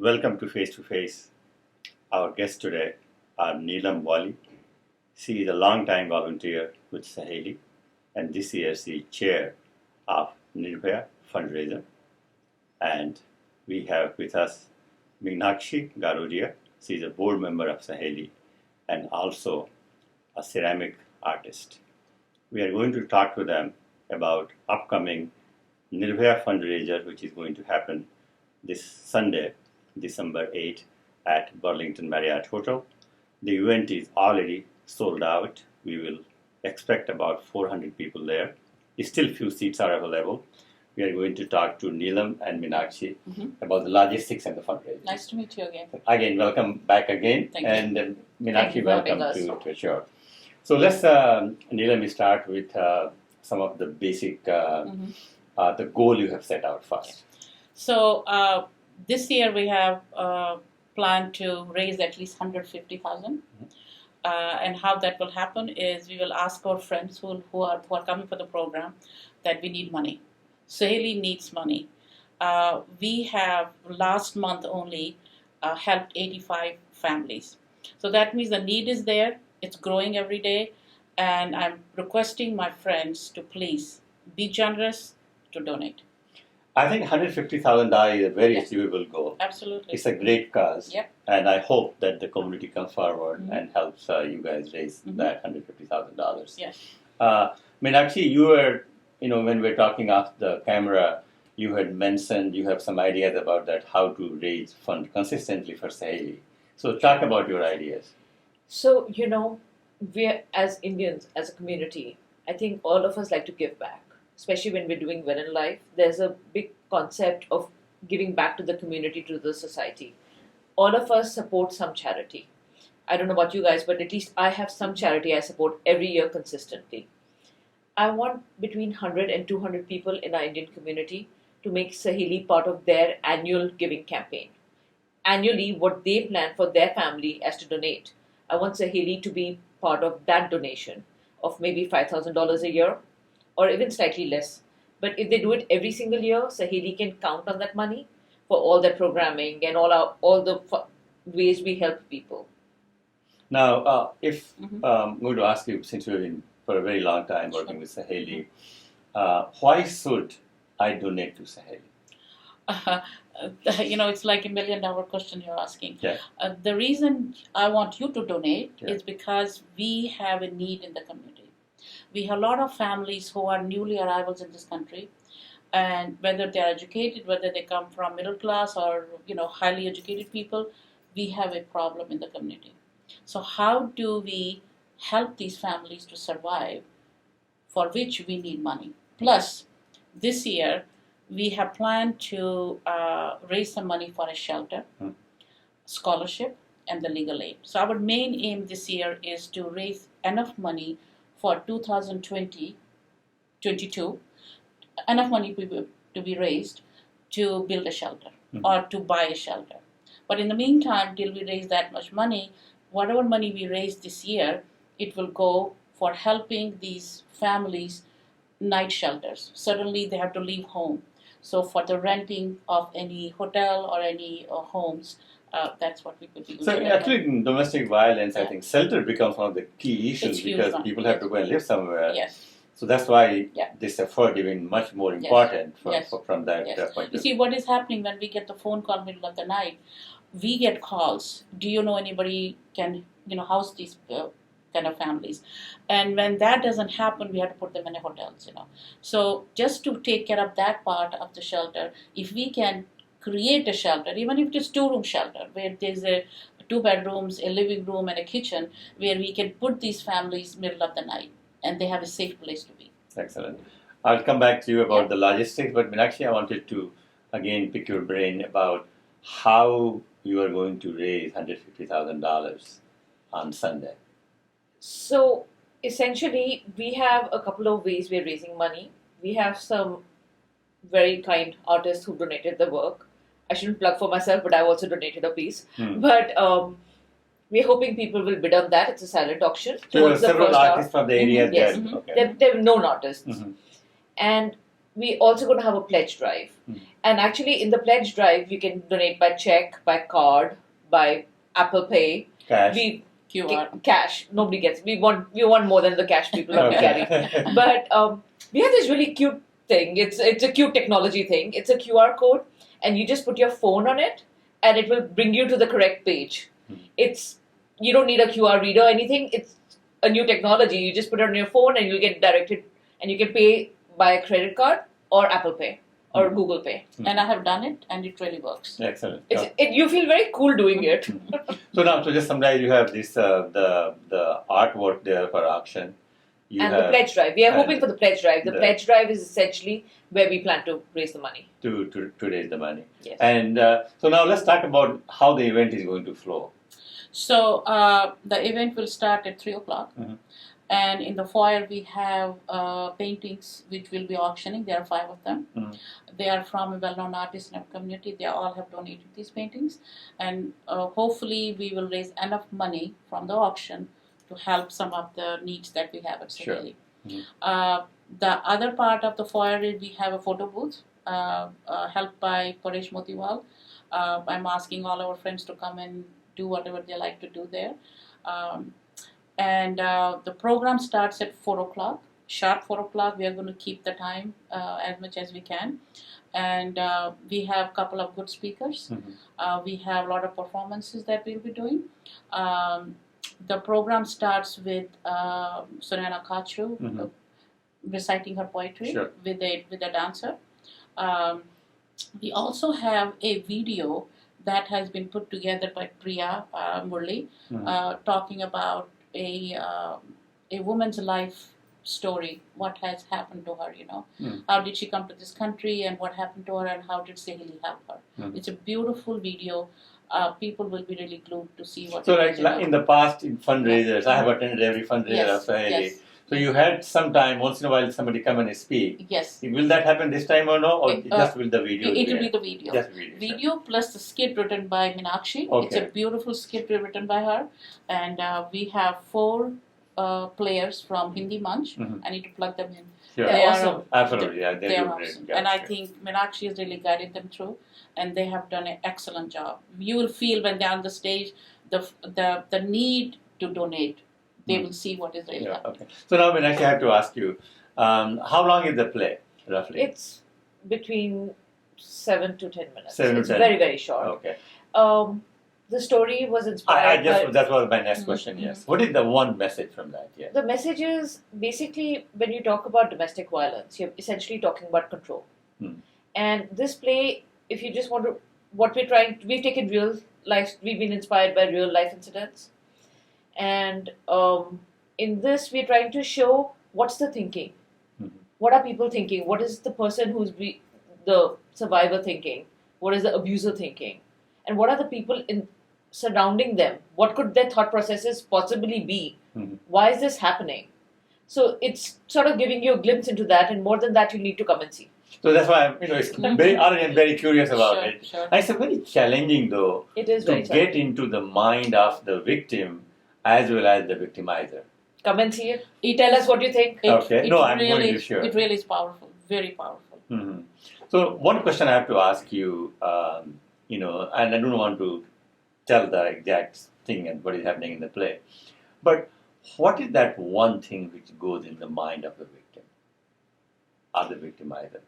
Welcome to Face to Face. Our guest today are Neelam Wali. She is a long-time volunteer with Saheli, and this year she is chair of Nirbhaya fundraiser. And we have with us Meenakshi Garodia. She is a board member of Saheli and also a ceramic artist. We are going to talk to them about upcoming Nirbhaya fundraiser, which is going to happen this Sunday, December 8 at Burlington Marriott Hotel. The event is already sold out. We will expect about 400 people there. Still few seats are available. We are going to talk to Neelam and Meenakshi about the logistics and the fundraising. Nice to meet you again. Again, welcome back again. Thank and you. Meenakshi, welcome to show. So let's, Neelam, start with some of the basic, the goal you have set out first. So this year we have planned to raise at least 150,000. And how that will happen is we will ask our friends who are coming for the program that we need money. Saheli needs money. We have last month only helped 85 families. So that means the need is there. It's growing every day. And I'm requesting my friends to please be generous to donate. I think $150,000 is a very achievable goal. Absolutely. It's a great cause. Yep. And I hope that the community comes forward and helps you guys raise that $150,000. Yes. Meenakshi, you were, when we're talking off the camera, you had mentioned you have some ideas about that, how to raise funds consistently for Saheli. So talk about your ideas. So, we're as Indians, as a community, I think all of us like to give back, especially when we're doing well in life. There's a big concept of giving back to the community, to the society. All of us support some charity. I don't know about you guys, but at least I have some charity I support every year consistently. I want between 100 and 200 people in our Indian community to make Saheli part of their annual giving campaign. Annually, what they plan for their family as to donate. I want Saheli to be part of that donation of maybe $5,000 a year or even slightly less. But if they do it every single year, Saheli can count on that money for all their programming and all the ways we help people. Now, if I'm going to ask you, since you've been for a very long time working with Saheli, why should I donate to Saheli? It's like $1 million question you're asking. Yeah. The reason I want you to donate is because we have a need in the community. We have a lot of families who are newly arrivals in this country, and whether they're educated, whether they come from middle class or highly educated people, we have a problem in the community. So how do we help these families to survive, for which we need money? Plus, this year, we have planned to raise some money for a shelter, scholarship, and the legal aid. So our main aim this year is to raise enough money for 2022, enough money to be raised to build a shelter or to buy a shelter. But in the meantime, till we raise that much money, whatever money we raise this year, it will go for helping these families night shelters. Suddenly they have to leave home. So for the renting of any hotel or any homes, that's what we could be doing. So actually in domestic violence, I think shelter becomes one of the key issues because people have to go and live somewhere. Yes. So that's why this effort even much more important from that point. You see, what is happening when we get the phone call middle of the night, we get calls. Do you know anybody can house these kind of families? And when that doesn't happen, we have to put them in hotels. So just to take care of that part of the shelter, if we can create a shelter, even if it is 2-room shelter, where there's 2 bedrooms, a living room, and a kitchen, where we can put these families middle of the night, and they have a safe place to be. Excellent. I'll come back to you about the logistics, but Meenakshi, I wanted to again pick your brain about how you are going to raise $150,000 on Sunday. So essentially, we have a couple of ways we're raising money. We have some very kind artists who donated the work. I shouldn't plug for myself, but I've also donated a piece. But we're hoping people will bid on that. It's a silent auction. So there are several artists from the area. Yes, they're known artists. And we also going to have a pledge drive. And actually, in the pledge drive, you can donate by check, by card, by Apple Pay. Cash. We QR. cash. Nobody gets. We want more than the cash people that we carry. But we have this really cute thing. It's a cute technology thing. It's a QR code, and you just put your phone on it, and it will bring you to the correct page. You don't need a QR reader or anything. It's a new technology. You just put it on your phone, and you'll get directed, and you can pay by a credit card or Apple Pay or Google Pay. And I have done it, and it really works. Excellent. You feel very cool doing it. So now, to just summarize, you have this the artwork there for auction. The pledge drive. We are hoping for the pledge drive. The pledge drive is essentially where we plan to raise the money. To raise the money. Yes. And so now let's talk about how the event is going to flow. So the event will start at 3 o'clock. And in the foyer, we have paintings which we'll be auctioning. There are 5 of them. They are from a well-known artist in our community. They all have donated these paintings. And hopefully, we will raise enough money from the auction to help some of the needs that we have at Saheli. The other part of the foyer is we have a photo booth helped by Paresh Motiwal. I'm asking all our friends to come and do whatever they like to do there. And the program starts at 4 o'clock. Sharp 4 o'clock, we are going to keep the time as much as we can. And we have a couple of good speakers. We have a lot of performances that we'll be doing. The program starts with Surana Kachru reciting her poetry with a dancer. We also have a video that has been put together by Priya Murli, talking about a woman's life story, what has happened to her, how did she come to this country and what happened to her and how did Saheli help her. It's a beautiful video. People will be really glued to see what so like in the past in fundraisers, I have attended every fundraiser of Saheli. So you had some time, once in a while, somebody come and speak. Yes. Will that happen this time or no? Or just will the video? It will be the video. Just video plus the skit written by Meenakshi. It's a beautiful skit written by her. And we have 4 players from Hindi Manch. I need to plug them in. Sure. They're awesome. Absolutely, yeah. They're awesome. And I think Meenakshi has really guided them through. And they have done an excellent job. You will feel when they're on the stage, the need to donate. They will see what is really happening. Okay. So now, Meenakshi, I have to ask you, how long is the play, roughly? It's between 7 to 10 minutes. 7 to 10. It's very, very short. Okay. The story was inspired by... That was my next question, yes. What is the one message from that? Yeah. The message is, basically, when you talk about domestic violence, you're essentially talking about control. And this play, if you just want to... We've taken real life... We've been inspired by real life incidents. And in this, we're trying to show what's the thinking. What are people thinking? What is the person who's the survivor thinking? What is the abuser thinking? And what are the people surrounding them? What could their thought processes possibly be? Why is this happening? So it's sort of giving you a glimpse into that, and more than that, you need to come and see. So that's why I'm very curious about it. Sure. And it's very challenging, though, It is to very get into the mind of the victim as well as the victimizer. Come and see it. Tell us what you think. I'm going to share. It really is powerful, very powerful. So one question I have to ask you, and I don't want to tell the exact thing and what is happening in the play, but what is that one thing which goes in the mind of the victim or the victimizer?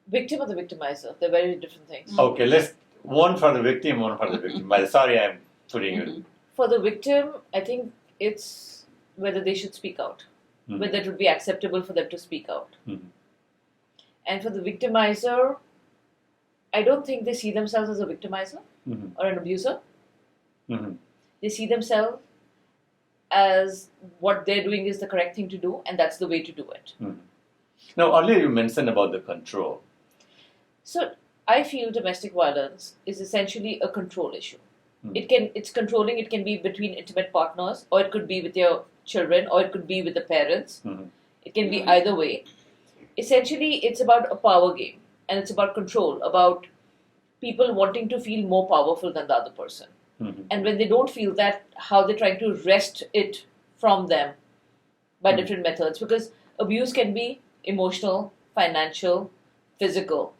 Victim or the victimizer? They're very different things. Okay, one for the victim, one for the victimizer. Sorry, I'm putting you. For the victim, I think it's whether they should speak out, whether it would be acceptable for them to speak out. And for the victimizer, I don't think they see themselves as a victimizer or an abuser. They see themselves as what they're doing is the correct thing to do, and that's the way to do it. Now, earlier you mentioned about the control. So I feel domestic violence is essentially a control issue. It's controlling. It can be between intimate partners, or it could be with your children, or it could be with the parents. It can be either way. Essentially, it's about a power game, and it's about control, about people wanting to feel more powerful than the other person. And when they don't feel that, how they're trying to wrest it from them by different methods. Because abuse can be emotional, financial, physical.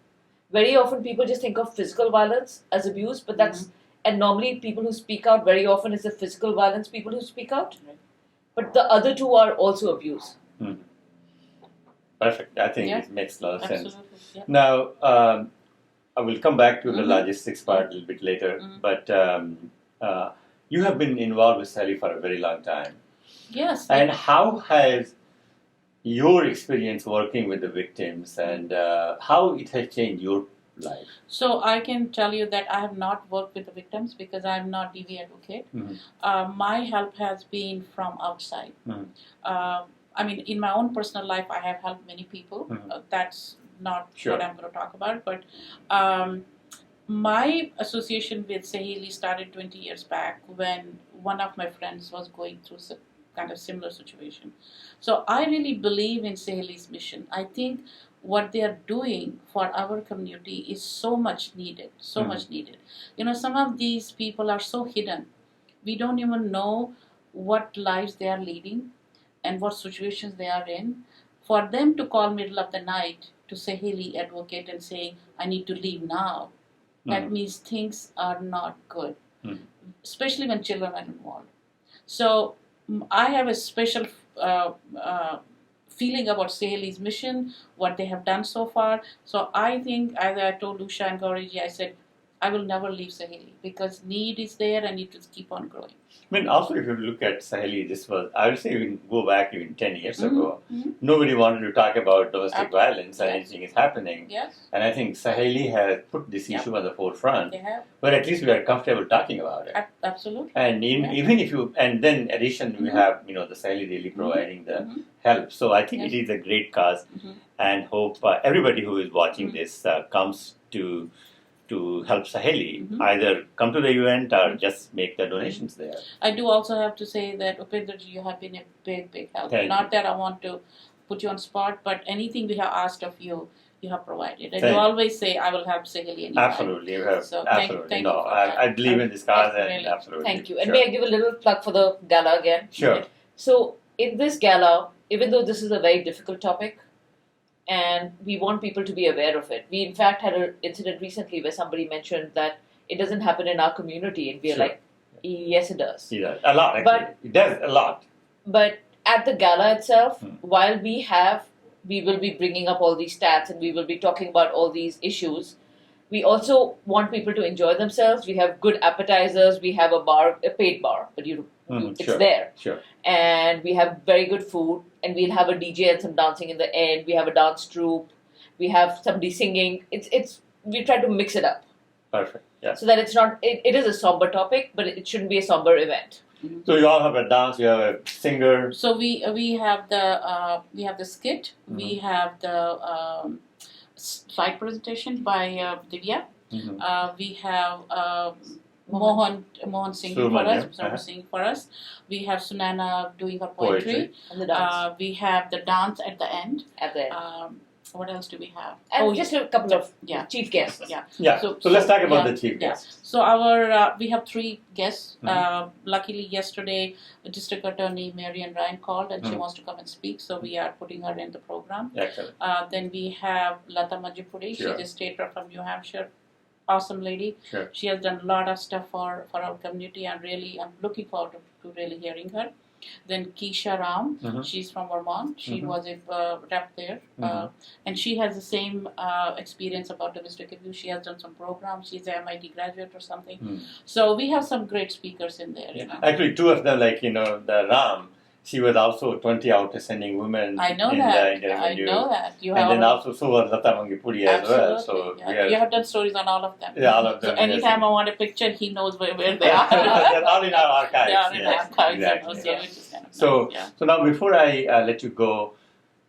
Very often people just think of physical violence as abuse, but that's and normally people who speak out very often is the physical violence people who speak out. But the other two are also abuse. Perfect. I think it makes a lot of sense. Yeah. Now, I will come back to the logistics part a little bit later, but you have been involved with Saheli for a very long time. Yes. And how has your experience working with the victims and how it has changed your life? So I can tell you that I have not worked with the victims because I am not DV advocate. My help has been from outside. I mean, in my own personal life, I have helped many people. That's not what I'm going to talk about. But my association with Saheli started 20 years back when one of my friends was going through some kind of similar situation. So I really believe in Saheli's mission. I think what they are doing for our community is so much needed, much needed. You know, some of these people are so hidden. We don't even know what lives they are leading and what situations they are in. For them to call middle of the night to Saheli advocate and say, I need to leave now, that means things are not good, especially when children are involved. So I have a special feeling about Saheli's mission, what they have done so far. So I think, as I told Usha and Gauriji, I said, I will never leave Saheli because need is there and it will keep on growing. I mean, also if you look at Saheli, this was, I would say even go back even 10 years ago, nobody wanted to talk about domestic violence and anything is happening. Yes. And I think Saheli has put this issue on the forefront. They have. But at least we are comfortable talking about it. Absolutely. And even if you, and then addition we have, you know, the Saheli really providing the help. So I think it is a great cause and hope everybody who is watching this comes to help Saheli, either come to the event or just make the donations there. I do also have to say that Upendraji, you have been a big help. Not that I want to put you on spot, but anything we have asked of you, you have provided. And you always say, I will help Saheli anytime. Absolutely, you have. So absolutely. Thank no, you for that. I believe in this cause and Really. absolutely. Thank you. And may I give a little plug for the gala again? Sure. So in this gala, even though this is a very difficult topic, and we want people to be aware of it. We in fact had an incident recently where somebody mentioned that it doesn't happen in our community, and we are like, yes, it does. It does. A lot, actually. But, it does a lot. But at the gala itself, while we will be bringing up all these stats and we will be talking about all these issues, we also want people to enjoy themselves. We have good appetizers. We have a paid bar, but it's there. Sure. And we have very good food, and we'll have a DJ and some dancing in the end. We have a dance troupe. We have somebody singing. We try to mix it up. Perfect. Yeah. So that it's not. It is a somber topic, but it shouldn't be a somber event. So you all have a dance. You have a singer. So we have the skit. We have the slide presentation by Divya. We have Mohan singing singing for us. We have Sunana doing her poetry. And the dance. We have the dance at the end. What else do we have? And just a couple of chief guests. Yeah. So let's talk about the chief guests. So we have 3 guests. Luckily, yesterday, District Attorney Marian Ryan called and she wants to come and speak. So we are putting her in the program. Excellent. Then we have Lata Manjipuri. She's a state rep from New Hampshire. Awesome lady. Sure. She has done a lot of stuff for our community, and I'm looking forward to really hearing her. Then Keisha Ram, she's from Vermont. She was a rep there, and she has the same experience about domestic abuse. She has done some programs. She's an MIT graduate or something. So we have some great speakers in there. Yeah. You know? Actually, 2 of them, like the Ram. She was also 20 out sending women. I know in that. The I know that. And then also so was Lata Mangipuri as well. So you have done stories on all of them. Yeah, all of them. So anytime I want a picture, he knows where they are. They're all in our archives. They are in our archives. Exactly. So now before I let you go,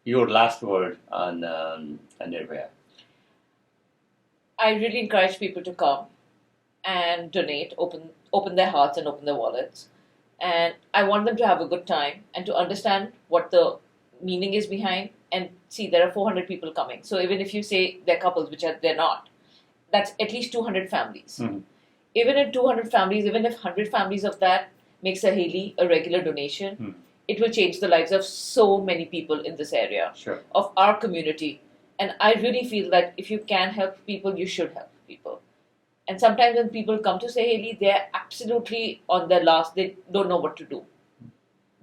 your last word on Nirbhaya. I really encourage people to come and donate, open their hearts and open their wallets. And I want them to have a good time and to understand what the meaning is behind. And see, there are 400 people coming. So even if you say they're couples, which they're not, that's at least 200 families. Even in 200 families, even if 100 families of that makes Saheli a regular donation, it will change the lives of so many people in this area, of our community. And I really feel that if you can help people, you should help people. And sometimes when people come to Saheli, they're absolutely on their last. They don't know what to do.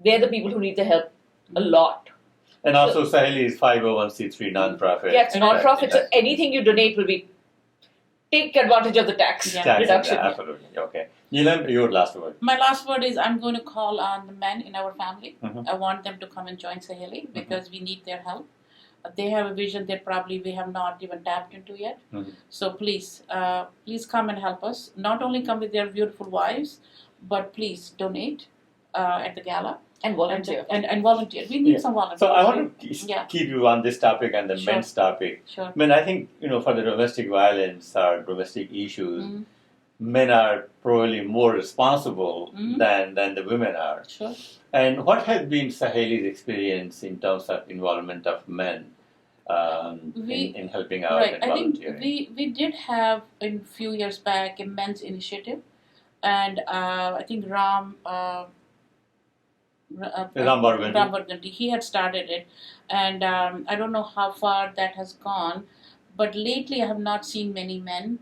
They're the people who need the help a lot. And also, Saheli is 501c3 non-profit. Yeah, it's non-profit, so Yes. anything you donate will be take advantage of the tax Yeah. reduction. Absolutely. Okay. Neelam, your last word. My last word is I'm going to call on the men in our family. Mhm. I want them to come and join Saheli because we need their help. They have a vision that probably we have not even tapped into yet. Mhm. So please come and help us. Not only come with their beautiful wives, but please donate at the gala And volunteer. and volunteer. We need Yeah. some volunteers. So I right? want to Yeah. keep you on this topic and the Sure. men's topic. Sure. I mean, I think, for the domestic violence or domestic issues, Mhm. men are probably more responsible Mhm. than the women are. Sure. And what has been Saheli's experience in terms of involvement of men in helping out Right. and I think volunteering? we did have a few years back a men's initiative, and I think Ram Burgundy, he had started it, and I don't know how far that has gone, but lately I have not seen many men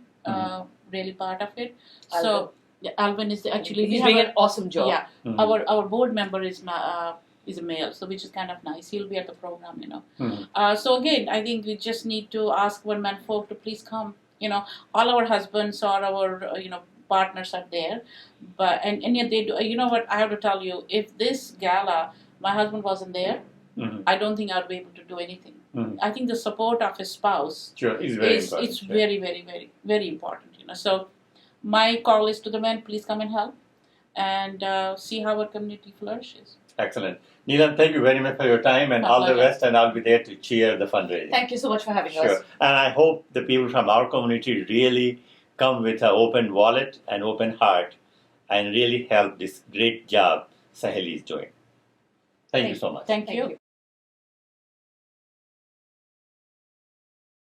really part of it. So Alvin is actually He's doing an awesome job. Yeah, Mhm. our board member is a male, so which is kind of nice. He'll be at the program, Mhm. So again, I think we just need to ask our men folk to please come. All our husbands or our partners are there, but and yet they do. You know what? I have to tell you, if this gala, my husband wasn't there, Mhm. I don't think I'd be able to do anything. Mhm. I think the support of his spouse Sure, it's very important. it's very, very, very, very important. So my call is to the men: please come and help, and see how our community flourishes. Excellent. Neelam, thank you very much for your time and My all the pleasure. best, and I'll be there to cheer the fundraising. Thank you so much for having Sure. us. And I hope the people from our community really come with an open wallet and open heart and really help this great job Saheli is doing. Thank you so much. Thank you.